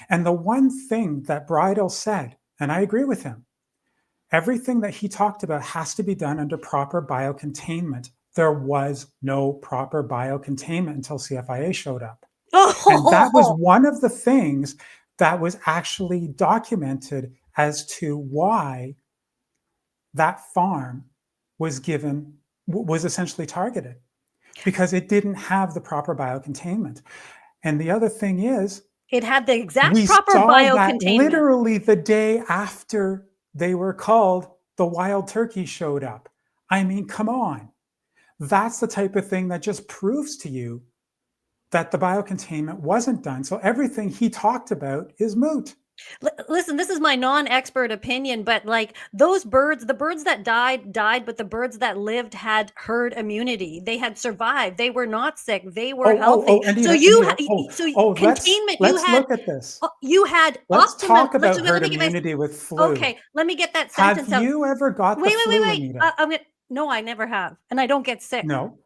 And the one thing that Bridle said, and I agree with him, everything that he talked about has to be done under proper biocontainment. There was no proper biocontainment until CFIA showed up. And that was one of the things that was actually documented as to why that farm was essentially targeted, because it didn't have the proper biocontainment. And the other thing is, it had the exact we proper saw biocontainment. That literally the day after they were culled, the wild turkey showed up. I mean, come on. That's the type of thing that just proves to you that the biocontainment wasn't done. So everything he talked about is moot. Listen, this is my non-expert opinion, but like those birds, the birds that died, but the birds that lived had herd immunity. They had survived. They were not sick. They were healthy. Containment. Let's look at this. You had. Let's talk about herd immunity with flu. Okay, let me get that sentence out. Have you ever got the flu, Anita? No, I never have, and I don't get sick. No.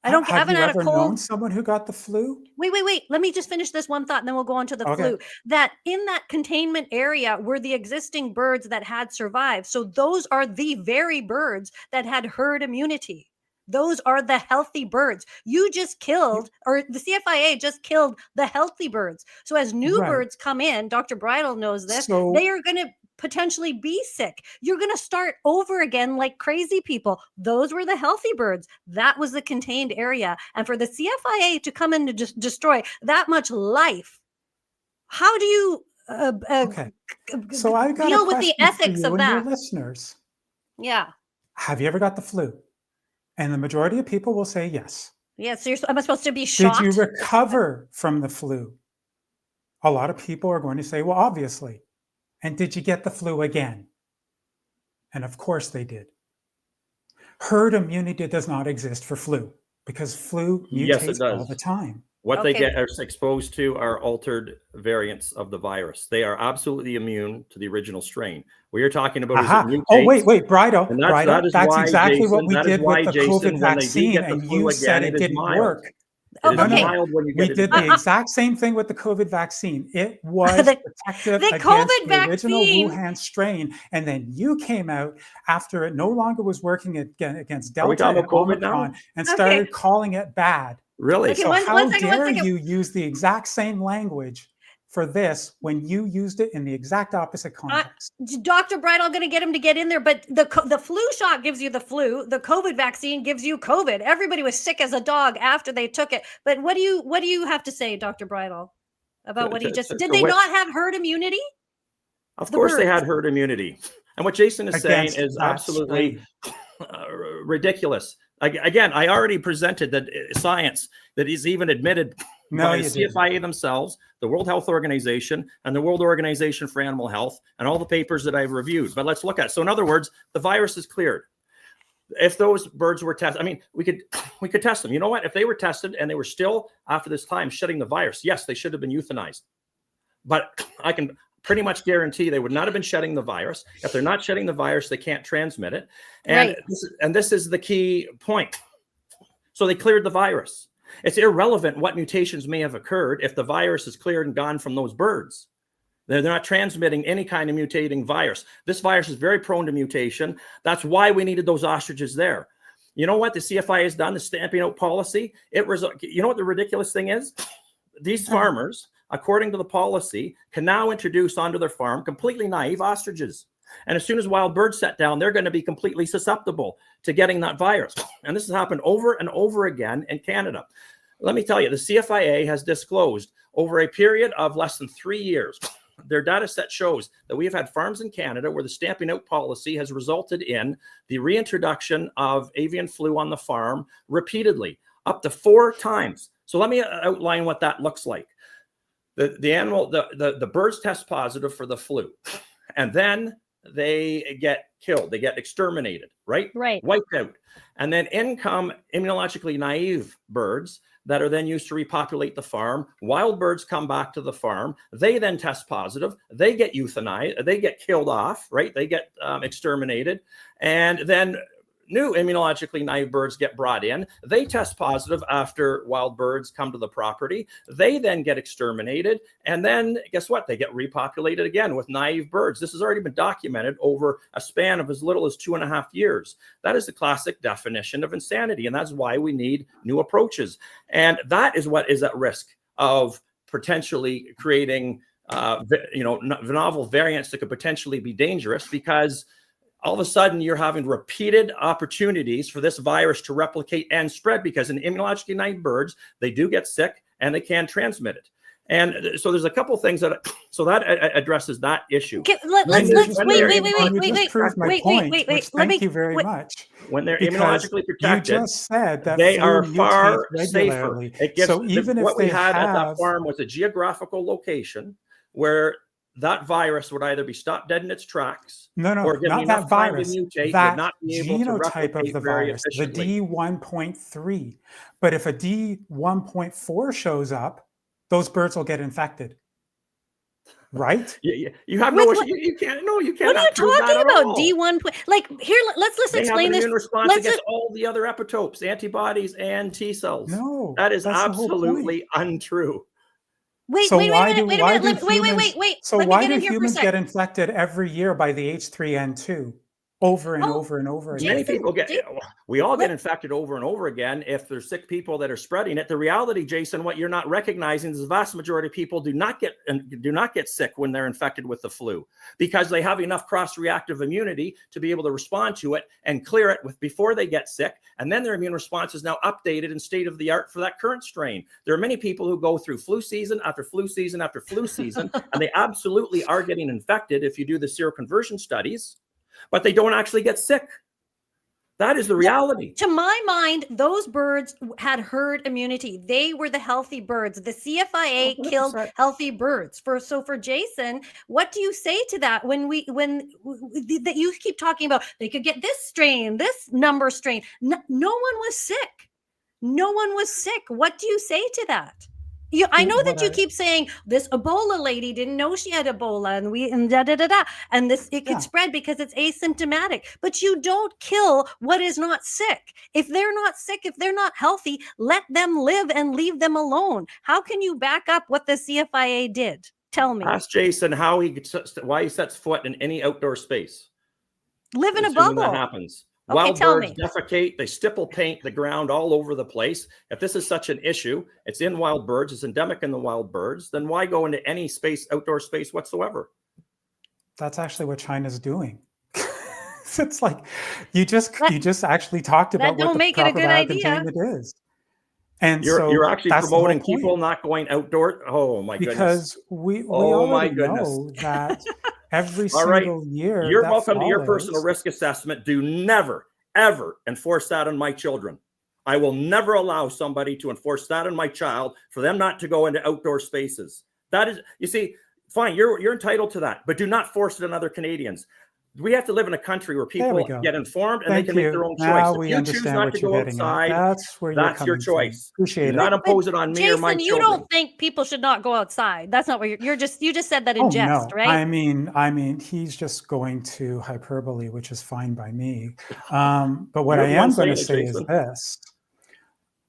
I haven't had a cold. Known someone who got the flu? Wait. Let me just finish this one thought and then we'll go on to the flu. That in that containment area were the existing birds that had survived. So those are the very birds that had herd immunity. Those are the healthy birds. You just killed, or the CFIA just killed the healthy birds. So as new birds come in, Dr. Bridle knows this, they are going to potentially be sick. You're going to start over again like crazy people. Those were the healthy birds. That was the contained area. And for the CFIA to come in to just destroy that much life, how do you so I got deal with the ethics of that? Your listeners. Yeah. Have you ever got the flu? And the majority of people will say yes. Yeah, so am I supposed to be shocked? Did you recover from the flu? A lot of people are going to say, well, obviously. And did you get the flu again? And of course they did. Herd immunity does not exist for flu because flu mutates all the time. What they get are exposed to are altered variants of the virus. They are absolutely immune to the original strain. We are talking about is it mutates. Wait, Bridle. That's exactly what we did with the COVID vaccine, and you said it didn't work. We did the exact same thing with the COVID vaccine. It was protective against the original Wuhan strain. And then you came out after it no longer was working against Delta and Omicron and started calling it bad. Really? So how dare you use the exact same language for this when you used it in the exact opposite context? Dr. Bridle, I'm going to get him to get in there, but the flu shot gives you the flu. The COVID vaccine gives you COVID. Everybody was sick as a dog after they took it. But what do you have to say, Dr. Bridle, about what he just did? They not have herd immunity? Of course they had herd immunity. And what Jason is saying is absolutely ridiculous. Again, I already presented that science that is even admitted by the CFIA themselves, the World Health Organization, and the World Organization for Animal Health, and all the papers that I've reviewed. But let's look at it. So in other words, the virus is cleared. If those birds were tested, I mean, we could test them. You know what? If they were tested and they were still, after this time, shedding the virus, yes, they should have been euthanized. But I can pretty much guarantee they would not have been shedding the virus. If they're not shedding the virus, they can't transmit it. And, this is the key point. So they cleared the virus. It's irrelevant what mutations may have occurred if the virus is cleared and gone from those birds. They're not transmitting any kind of mutating virus. This virus is very prone to mutation. That's why we needed those ostriches there. You know what the CFIA has done, the stamping out policy? You know what the ridiculous thing is? These farmers, according to the policy, can now introduce onto their farm completely naive ostriches. And as soon as wild birds set down, they're going to be completely susceptible to getting that virus. And this has happened over and over again in Canada. Let me tell you, the CFIA has disclosed over a period of less than 3 years, their data set shows that we have had farms in Canada where the stamping out policy has resulted in the reintroduction of avian flu on the farm repeatedly, up to 4 times. So let me outline what that looks like. The birds test positive for the flu, and then they get killed. They get exterminated, right? Wiped out. And then in come immunologically naive birds that are then used to repopulate the farm. Wild birds come back to the farm. They then test positive. They get euthanized. They get killed off, right? They get exterminated. And then new immunologically naive birds get brought in. They test positive after wild birds come to the property. They then get exterminated. And then guess what? They get repopulated again with naive birds. This has already been documented over a span of as little as 2.5 years. That is the classic definition of insanity. And that's why we need new approaches. And that is what is at risk of potentially creating novel variants that could potentially be dangerous, because all of a sudden you're having repeated opportunities for this virus to replicate and spread, because in immunologically naive birds, they do get sick and they can transmit it. And so there's a couple things that addresses that issue. Okay, wait. Thank you very much. When they're immunologically protected, you just said that they are far regularly. safer. It gives, so even if what they we had have... at that farm was a geographical location where that virus would either be stopped dead in its tracks, or not that virus, mutate, that not be able genotype of the virus, the D1.3. But if a D1.4 shows up, those birds will get infected, right? You have no. You can't. No, you can't. What are you talking about? D1. Like here, let's explain this. Immune response against all the other epitopes, antibodies, and T cells. No, that is absolutely untrue. Wait. So why do humans get infected every year by the H3N2 over and over and over again? Many people we all get infected over and over again if there's sick people that are spreading it. The reality, Jason, what you're not recognizing is the vast majority of people do not get sick when they're infected with the flu, because they have enough cross-reactive immunity to be able to respond to it and clear it before they get sick. And then their immune response is now updated and state of the art for that current strain. There are many people who go through flu season after flu season after flu season, and they absolutely are getting infected if you do the seroconversion studies, but they don't actually get sick. That is the reality. To my mind, those birds had herd immunity. They were the healthy birds. The CFIA killed healthy birds. For Jason, what do you say to that that you keep talking about? They could get this strain, this number strain. No one was sick. No one was sick. What do you say to that? I know that you keep saying this Ebola lady didn't know she had Ebola, and it could spread because it's asymptomatic. But you don't kill what is not sick. If they're not sick, if they're not healthy, let them live and leave them alone. How can you back up what the CFIA did? Tell me. Ask Jason why he sets foot in any outdoor space. Live in a bubble. That happens. Okay, Wild birds defecate, they stipple paint the ground all over the place. If this is such an issue, it's in wild birds, it's endemic in the wild birds, then why go into any space, outdoor space whatsoever? That's actually what China's doing. It's like you just actually talked about what the proper biocontainment is. And you're actually promoting people not going outdoors. Oh my goodness. Because we already know that every single year. You're welcome to your personal risk assessment. Do never, ever enforce that on my children. I will never allow somebody to enforce that on my child for them not to go into outdoor spaces. That is, you see, fine, you're entitled to that, but do not force it on other Canadians. We have to live in a country where people get informed and they can make their own choice. If you choose not to go outside, that's your choice. Appreciate it. Do not impose it on me or my children. You don't think people should not go outside. That's not what you just said that in jest, right? I mean, he's just going to hyperbole, which is fine by me. But what I am going to say is this.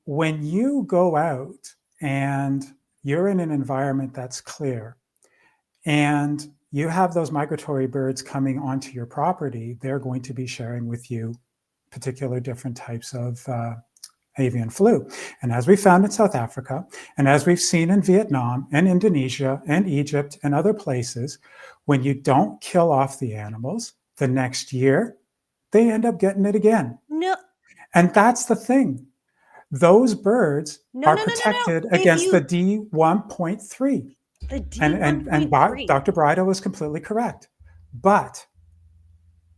When you go out and you're in an environment that's clear and you have those migratory birds coming onto your property, they're going to be sharing with you particular different types of avian flu. And as we found in South Africa, and as we've seen in Vietnam and Indonesia and Egypt and other places, when you don't kill off the animals, the next year, they end up getting it again. No. And that's the thing. Those birds are protected against the D1.3. And Dr. Bridle was completely correct. But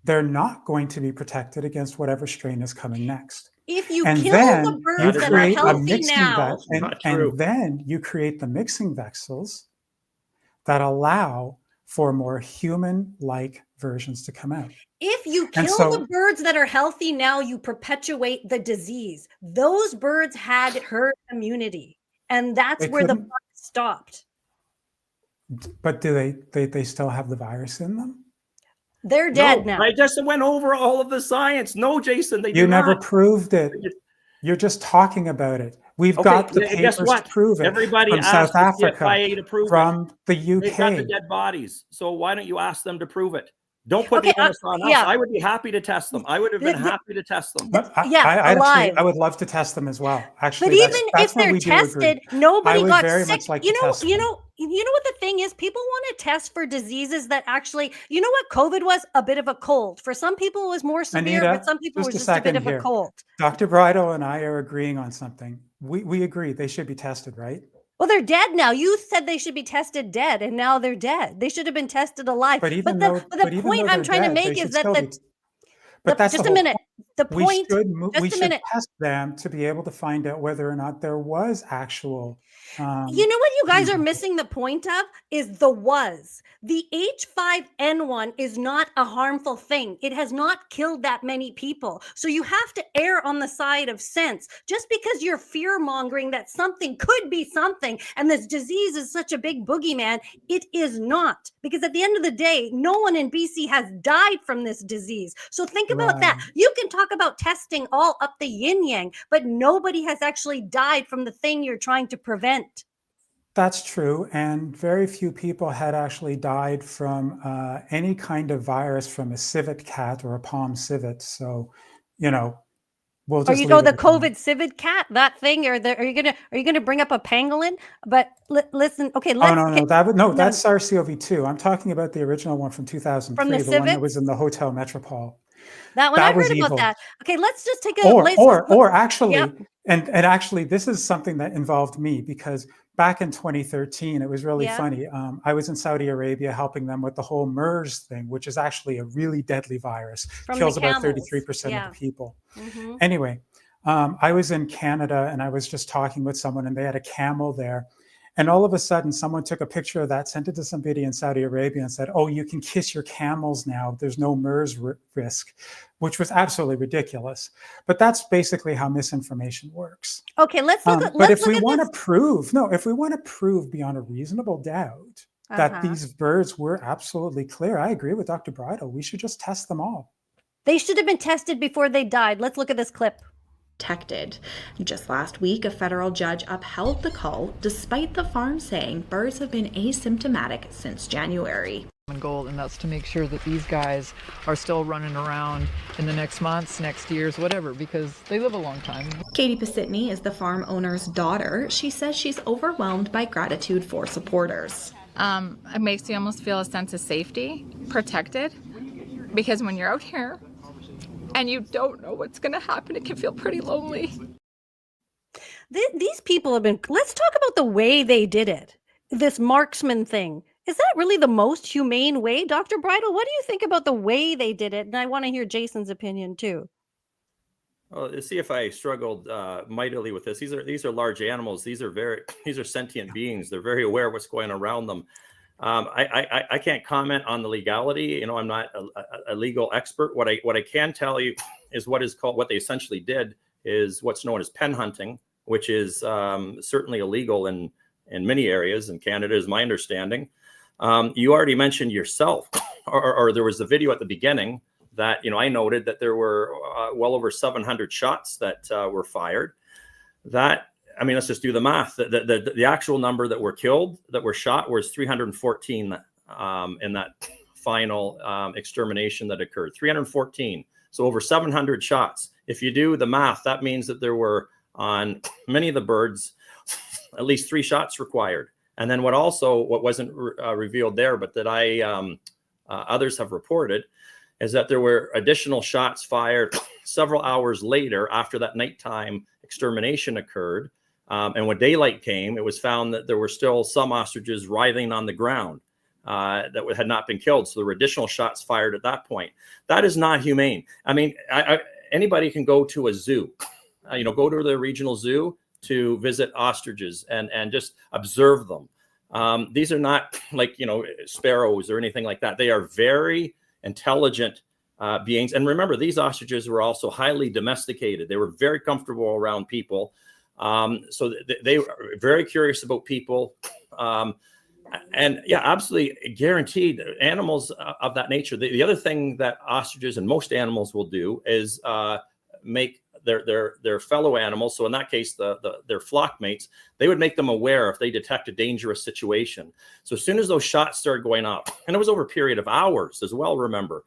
they're not going to be protected against whatever strain is coming next. If you kill the birds that are healthy now. And then you create the mixing vessels that allow for more human-like versions to come out. If you kill the birds that are healthy now, you perpetuate the disease. Those birds had herd immunity, and that's where the virus stopped. But do they still have the virus in them? They're dead now. I just went over all of the science. No, Jason, they do You never not. proved it. You're just talking about it. We've got the guess papers what? to prove it. Everybody from asked South the Africa, CFIA to prove from the UK. They've got the dead bodies. So why don't you ask them to prove it? Don't put Okay, the onus on us. yeah. I would be happy to test them. I would have been happy to test them. But alive. I would love to test them as well. Actually, But even that's if when they're we do agree. tested, nobody I would got very sick. much like to test them. You know what the thing is? People want to test for diseases that actually, you know what COVID was? A bit of a cold. For some people, it was more severe, Anita, but some people it was just just a bit of a cold. Dr. Bridle and I are agreeing on something. We agree they should be tested, right? Well, they're dead now. You said they should be tested dead, and now they're dead. They should have been tested alive. But the point I'm trying to make is that just a minute. The point. We should test them to be able to find out whether or not there was actual. You know what you guys are missing the point of is the was. The H5N1 is not a harmful thing. It has not killed that many people. So you have to err on the side of sense. Just because you're fear mongering that something could be something and this disease is such a big boogeyman, it is not. Because at the end of the day, no one in BC has died from this disease. So think about that. You can talk about testing all up the yin yang, but nobody has actually died from the thing you're trying to prevent. That's true. And very few people had actually died from any kind of virus from a civet cat or a palm civet. So, we'll just the COVID civet cat, that thing, are you gonna bring up a pangolin? But listen, okay, that's SARS-CoV-2. I'm talking about the original one from 2003, the one that was in the Hotel Metropole. That one, I heard evil. about that. Okay, let's just take a actually, this is something that involved me because back in 2013, it was really funny. I was in Saudi Arabia helping them with the whole MERS thing, which is actually a really deadly virus. Kills about 33% of the people. Mm-hmm. Anyway, I was in Canada and I was just talking with someone and they had a camel there. And all of a sudden, someone took a picture of that, sent it to somebody in Saudi Arabia and said, oh, you can kiss your camels now. There's no MERS risk, which was absolutely ridiculous. But that's basically how misinformation works. Okay, let's look at But if we want to prove beyond a reasonable doubt that these birds were absolutely clear, I agree with Dr. Bridle. We should just test them all. They should have been tested before they died. Let's look at this clip. Protected. Just last week, a federal judge upheld the cull despite the farm saying birds have been asymptomatic since January. Goal, and that's to make sure that these guys are still running around in the next months, next years, whatever, because they live a long time. Katie Pasitny is the farm owner's daughter. She says she's overwhelmed by gratitude for supporters. It makes you almost feel a sense of safety, protected, because when you're out here and you don't know what's going to happen, it can feel pretty lonely. These people have been, let's talk about the way they did it. This marksman thing. Is that really the most humane way? Dr. Bridle, what do you think about the way they did it? And I want to hear Jason's opinion too. Well, the CFIA struggled mightily with this. These are large animals. These are sentient beings. They're very aware of what's going around them. I can't comment on the legality. I'm not a legal expert. What I can tell you is what they essentially did is what's known as pen hunting, which is certainly illegal in many areas in Canada, is my understanding. You already mentioned yourself, or there was a video at the beginning that I noted that there were well over 700 shots that were fired. Let's just do the math. The actual number that were killed, that were shot, was 314 in that final extermination that occurred. 314. So over 700 shots. If you do the math, that means that there were on many of the birds at least 3 shots required. And then what wasn't revealed there, but that others have reported, is that there were additional shots fired several hours later after that nighttime extermination occurred. And when daylight came, it was found that there were still some ostriches writhing on the ground that had not been killed. So there were additional shots fired at that point. That is not humane. I mean, anybody can go to a zoo, go to the regional zoo to visit ostriches and just observe them. These are not like, sparrows or anything like that. They are very intelligent beings. And remember, these ostriches were also highly domesticated. They were very comfortable around people. So they were very curious about people. And yeah, absolutely guaranteed animals of that nature. The other thing that ostriches and most animals will do is make their fellow animals. So in that case, their flock mates, they would make them aware if they detect a dangerous situation. So as soon as those shots started going up, and it was over a period of hours as well, remember.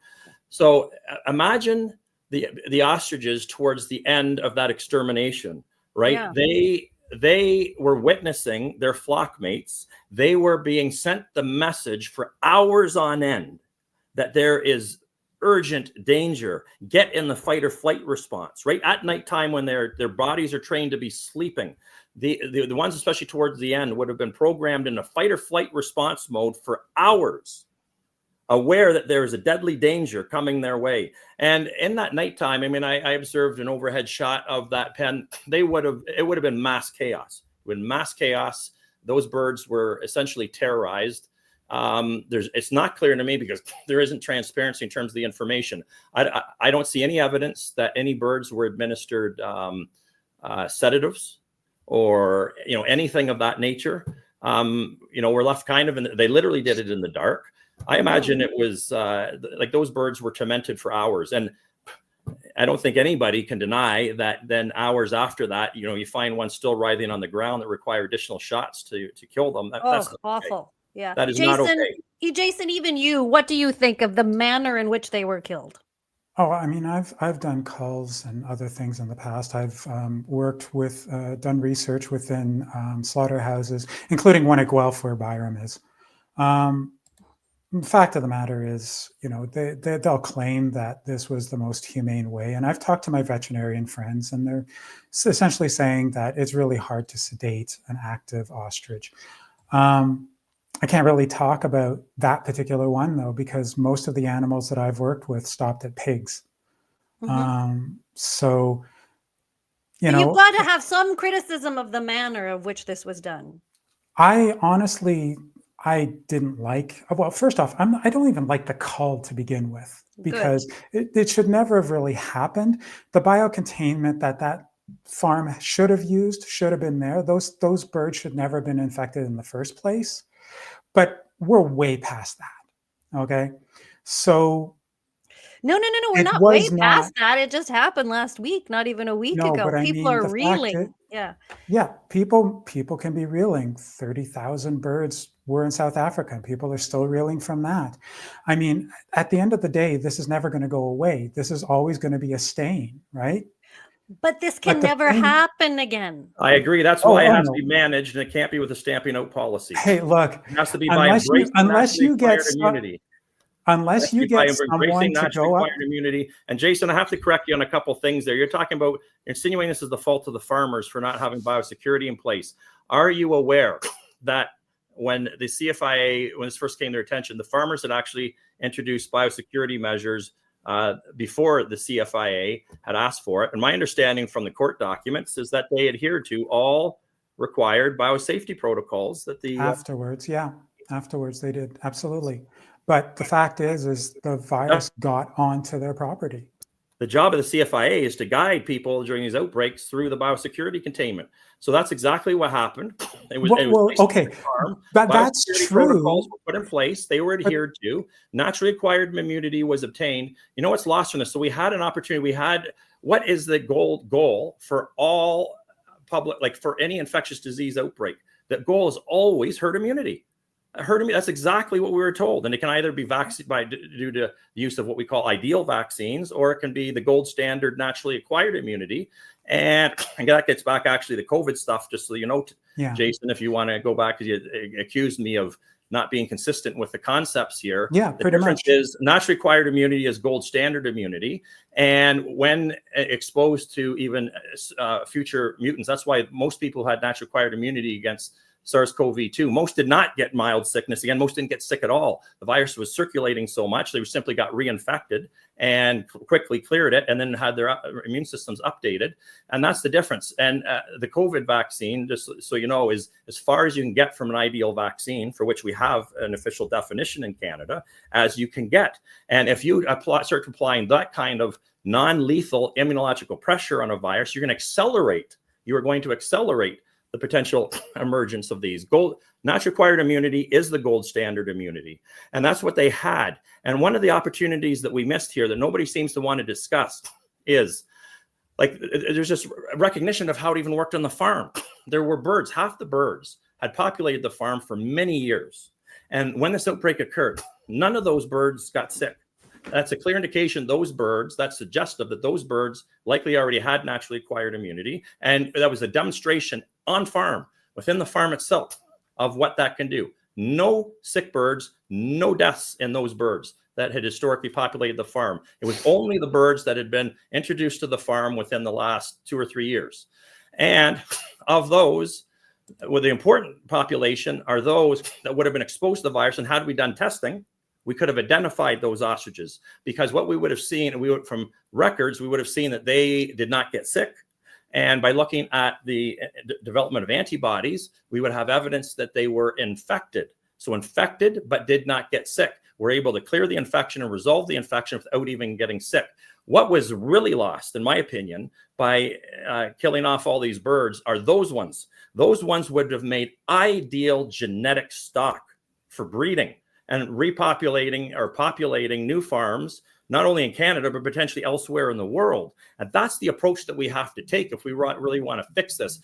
So imagine the ostriches towards the end of that extermination, right? Yeah. They were witnessing their flock mates. They were being sent the message for hours on end that there is urgent danger. Get in the fight or flight response, right? At nighttime when their bodies are trained to be sleeping. The ones, especially towards the end, would have been programmed in a fight or flight response mode for hours, aware that there is a deadly danger coming their way. And in that nighttime, I mean, I observed an overhead shot of that pen. It would have been mass chaos. When mass chaos, those birds were essentially terrorized. It's not clear to me because there isn't transparency in terms of the information. I don't see any evidence that any birds were administered sedatives or anything of that nature. We're left kind of they literally did it in the dark. I imagine it was like those birds were tormented for hours. And I don't think anybody can deny that then hours after that, you find one still writhing on the ground that require additional shots to kill them. That's awful. Okay. Yeah. That is Jason, not okay. Jason, even you, what do you think of the manner in which they were killed? Oh, I mean, I've done culls and other things in the past. I've worked with, done research within slaughterhouses, including one at Guelph where Byram is. The fact of the matter is, they'll claim that this was the most humane way. And I've talked to my veterinarian friends, and they're essentially saying that it's really hard to sedate an active ostrich. I can't really talk about that particular one, though, because most of the animals that I've worked with stopped at pigs. Mm-hmm. So, you've got to have some criticism of the manner of which this was done. I didn't like, well, first off, I don't even like the cull to begin with, because it should never have really happened. The biocontainment that farm should have used should have been there. Those birds should never have been infected in the first place. But we're way past that. Okay. So no, we're not way past that. It just happened last week, not even a week ago. But people are reeling. Yeah, people can be reeling. 30,000 birds were in South Africa, and people are still reeling from that. I mean, at the end of the day, this is never going to go away. This is always going to be a stain, right? But this can never happen again. I agree. That's why it has to be managed, and it can't be with a stamping out policy. Hey, look, it has to be by embracing immunity. Unless you get someone to go up. Immunity. And Jason, I have to correct you on a couple things there. You're talking about insinuating this is the fault of the farmers for not having biosecurity in place. Are you aware that when the CFIA, when this first came to their attention, the farmers had actually introduced biosecurity measures before the CFIA had asked for it? And my understanding from the court documents is that they adhered to all required biosafety protocols that the afterwards they did, absolutely. But the fact is the virus got onto their property. The job of the CFIA is to guide people during these outbreaks through the biosecurity containment. So that's exactly what happened. It was okay, but that's true. Protocols were put in place. They were adhered to. Naturally acquired immunity was obtained. You know what's lost from this? So we had an opportunity. What is the goal for all public, like for any infectious disease outbreak? The goal is always herd immunity. That's exactly what we were told. And it can either be due to the use of what we call ideal vaccines, or it can be the gold standard naturally acquired immunity. And that gets back actually the COVID stuff, just so you know, Jason, if you want to go back, because you accused me of not being consistent with the concepts here. Yeah, the difference is naturally acquired immunity is gold standard immunity. And when exposed to even future mutants, that's why most people had naturally acquired immunity against SARS-CoV-2. Most did not get mild sickness. Again, most didn't get sick at all. The virus was circulating so much, they simply got reinfected and quickly cleared it, and then had their immune systems updated. And that's the difference. And the COVID vaccine, just so you know, is as far as you can get from an ideal vaccine, for which we have an official definition in Canada, as you can get. And if you start applying that kind of non-lethal immunological pressure on a virus, you're going to accelerate the potential emergence of these. Naturally acquired immunity is the gold standard immunity. And that's what they had. And one of the opportunities that we missed here that nobody seems to want to discuss is, like, there's just recognition of how it even worked on the farm. There were birds, half the birds had populated the farm for many years. And when this outbreak occurred, none of those birds got sick. That's a clear indication that's suggestive that those birds likely already had naturally acquired immunity. And that was a demonstration on farm, within the farm itself, of what that can do. No sick birds, no deaths in those birds that had historically populated the farm. It was only the birds that had been introduced to the farm within the last 2 or 3 years. And of those, well, the important population are those that would have been exposed to the virus. And had we done testing, we could have identified those ostriches, because what we would have seen, from records, we would have seen that they did not get sick. And by looking at the development of antibodies, we would have evidence that they were infected. So infected, but did not get sick. We're able to clear the infection and resolve the infection without even getting sick. What was really lost, in my opinion, by killing off all these birds are those ones. Those ones would have made ideal genetic stock for breeding and repopulating or populating new farms, not only in Canada, but potentially elsewhere in the world. And that's the approach that we have to take if we really want to fix this.